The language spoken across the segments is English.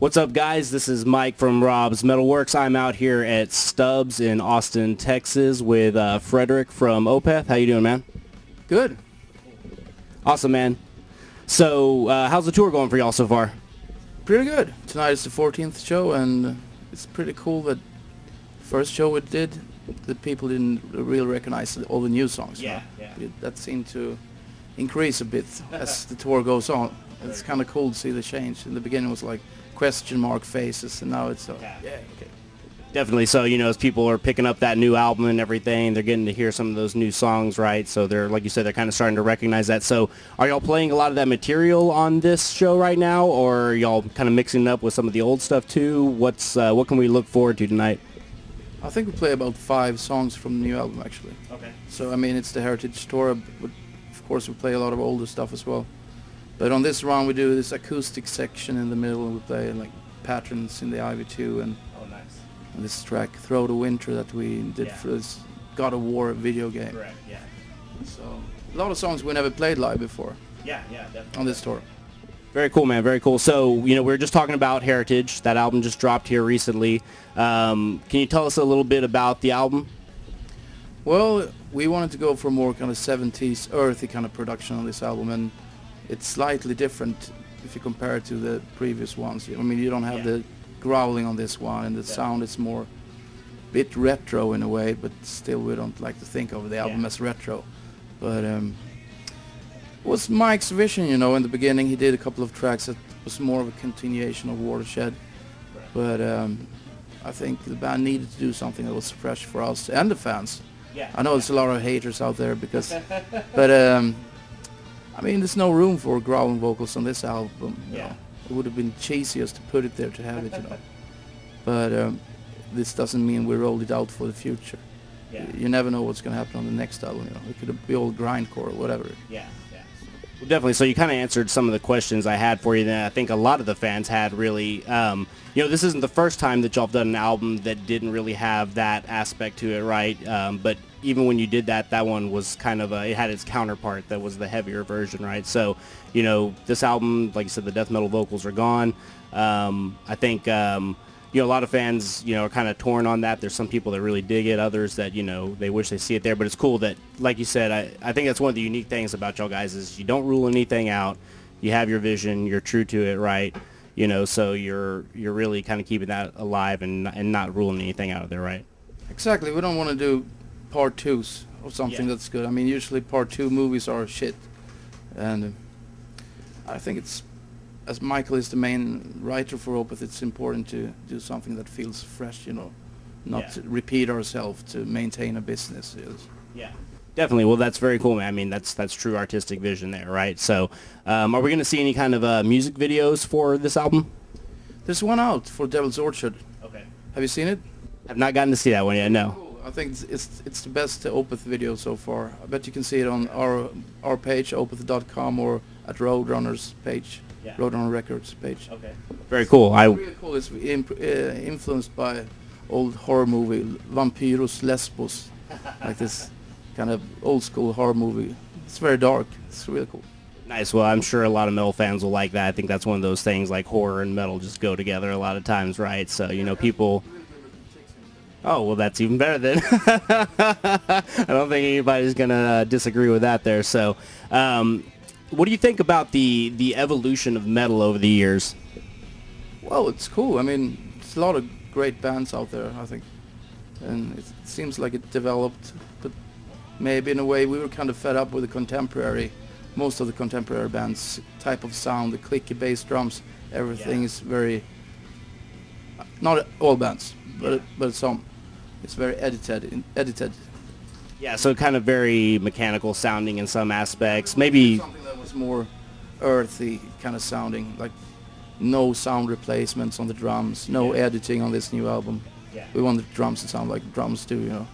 What's up, guys? This is Mike from Robb's MetalWorks. I'm out here at Stubbs in Austin, Texas with Fredrik from OPETH. How you doing, man? Good. Awesome, man. So how's the tour going for y'all so far? Pretty good. Tonight is the 14th show, and it's pretty cool that first show we did, the people didn't really recognize all the new songs. Yeah. That seemed to increase a bit as the tour goes on. It's kind of cool to see the change. In the beginning it was like question mark faces, and now it's okay. Definitely. So, as people are picking up that new album and everything, they're getting to hear some of those new songs, right? So they're, like you said, they're kind of starting to recognize that. So are y'all playing a lot of that material on this show right now, or are y'all kind of mixing it up with some of the old stuff too? What can we look forward to tonight? I think we play about 5 songs from the new album, actually. Okay. So, I mean, it's the Heritage Tour, but of course we play a lot of older stuff as well. But on this round we do this acoustic section in the middle, and we play like Patterns in the Ivy 2, and this track, Through the Winter, that we did for this God of War video game. Correct, yeah. So, a lot of songs we never played live before. Yeah, definitely. On this tour. Very cool, man. Very cool. So, we were just talking about Heritage. That album just dropped here recently. Can you tell us a little bit about the album? Well, we wanted to go for more kind of 70s earthy kind of production on this album, and it's slightly different if you compare it to the previous ones. I mean, you don't have the growling on this one, and the sound is more bit retro in a way, but still we don't like to think of the album as retro. But it was Mike's vision, in the beginning. He did a couple of tracks that was more of a continuation of Watershed, but I think the band needed to do something that was fresh for us and the fans. I know there's a lot of haters out there because but I mean, there's no room for growling vocals on this album. It would have been cheesiest to put it there to have it, But this doesn't mean we rolled it out for the future. You never know what's going to happen on the next album, It could be all grindcore or whatever. Well, definitely. So you kind of answered some of the questions I had for you that I think a lot of the fans had really. This isn't the first time that y'all have done an album that didn't really have that aspect to it, right? But even when you did that one was kind of it had its counterpart that was the heavier version, right? So, this album, like you said, the death metal vocals are gone. I think, a lot of fans, are kind of torn on that. There's some people that really dig it, others that, they wish they see it there. But it's cool that, like you said, I think that's one of the unique things about y'all guys is you don't rule anything out. You have your vision. You're true to it, right? So you're really kind of keeping that alive and not ruling anything out of there, right? Exactly. We don't want to do part 2s of something that's good. I mean, usually part 2 movies are shit. And I think it's, as Michael is the main writer for Opeth, it's important to do something that feels fresh, not to repeat ourselves to maintain a business. Definitely. Well, that's very cool, man. I mean, that's true artistic vision there, right? So, are we going to see any kind of music videos for this album? There's one out for Devil's Orchard. Okay. Have you seen it? I've not gotten to see that one yet, no. Cool. I think it's the best Opeth video so far. I bet you can see it on our page, opeth.com, or at Roadrunner's page. Roadrunner Records page. Okay. Very cool. It's really cool. It's influenced by old horror movie, Vampyrus Lesbos, like this kind of old school horror movie. It's very dark. It's really cool. Nice. Well, I'm sure a lot of metal fans will like that. I think that's one of those things like horror and metal just go together a lot of times, right? So, people... Oh, well, that's even better then. I don't think anybody's going to disagree with that there. So, what do you think about the evolution of metal over the years? Well, it's cool. I mean, there's a lot of great bands out there, I think. And it seems like it developed, but maybe in a way we were kind of fed up with most of the contemporary bands type of sound, the clicky bass drums, everything is very, not all bands, but some. It's very edited. Yeah, so kind of very mechanical sounding in some aspects. Maybe something that was more earthy kind of sounding, like no sound replacements on the drums, no editing on this new album. We want the drums to sound like drums too,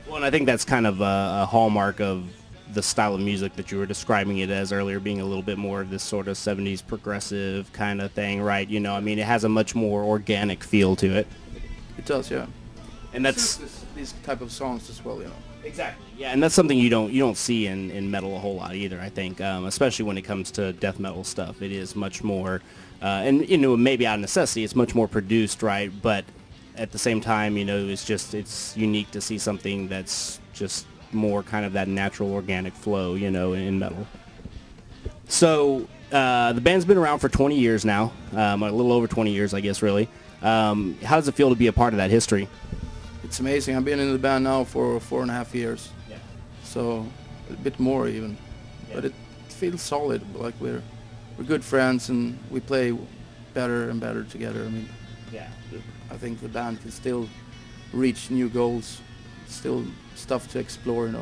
Well, and I think that's kind of a hallmark of the style of music that you were describing it as earlier, being a little bit more of this sort of 70s progressive kind of thing, right? I mean, it has a much more organic feel to it. It does, yeah. And that's these type of songs as well, Exactly. Yeah, and that's something you don't see in metal a whole lot either. I think, especially when it comes to death metal stuff, it is much more, and maybe out of necessity, it's much more produced, right? But at the same time, it's unique to see something that's just more kind of that natural organic flow, in metal. So the band's been around for 20 years now, a little over 20 years, I guess, really. How does it feel to be a part of that history? It's amazing. I've been in the band now for 4.5 years. Yeah. So a bit more even. Yeah. But it feels solid, like we're good friends and we play better and better together. I mean, Yeah. I think the band can still reach new goals, still stuff to explore,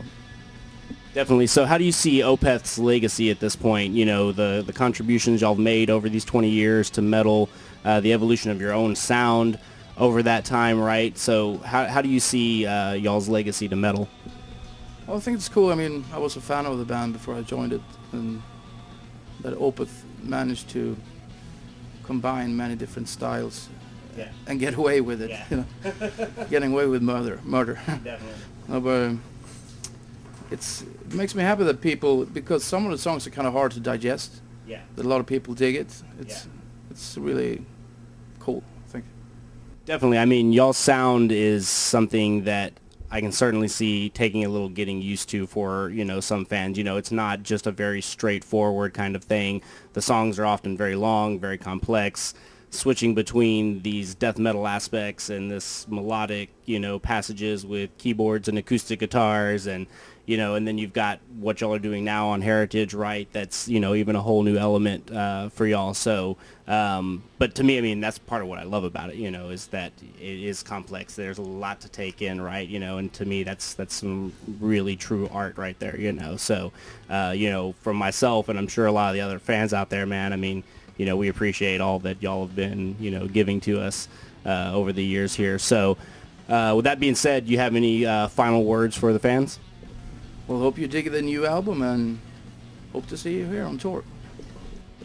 Definitely. So how do you see Opeth's legacy at this point? The contributions y'all have made over these 20 years to metal, the evolution of your own sound over that time, right? So how do you see y'all's legacy to metal? Well, I think it's cool. I mean, I was a fan of the band before I joined it, and that Opeth managed to combine many different styles and get away with it. Yeah. Getting away with murder. Definitely. No, but it makes me happy that people, because some of the songs are kind of hard to digest. Yeah. That a lot of people dig it. It's really cool, I think. Definitely. I mean, y'all's sound is something that I can certainly see taking a little getting used to for, some fans. It's not just a very straightforward kind of thing. The songs are often very long, very complex, switching between these death metal aspects and this melodic, passages with keyboards and acoustic guitars and then you've got what y'all are doing now on Heritage, right? That's, even a whole new element for y'all. So, but to me, I mean, that's part of what I love about it, is that it is complex. There's a lot to take in, right? And to me, that's some really true art right there, So, from myself, and I'm sure a lot of the other fans out there, man, I mean, we appreciate all that y'all have been, giving to us over the years here. So, with that being said, do you have any final words for the fans? Well, hope you dig the new album and hope to see you here on tour.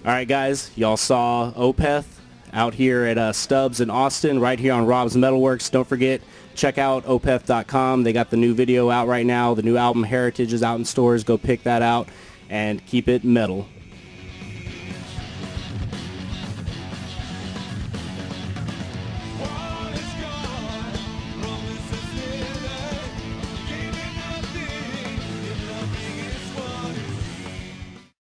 All right, guys, y'all saw Opeth out here at Stubbs in Austin, right here on Robb's MetalWorks. Don't forget, check out opeth.com. They got the new video out right now. The new album Heritage is out in stores. Go pick that out and keep it metal.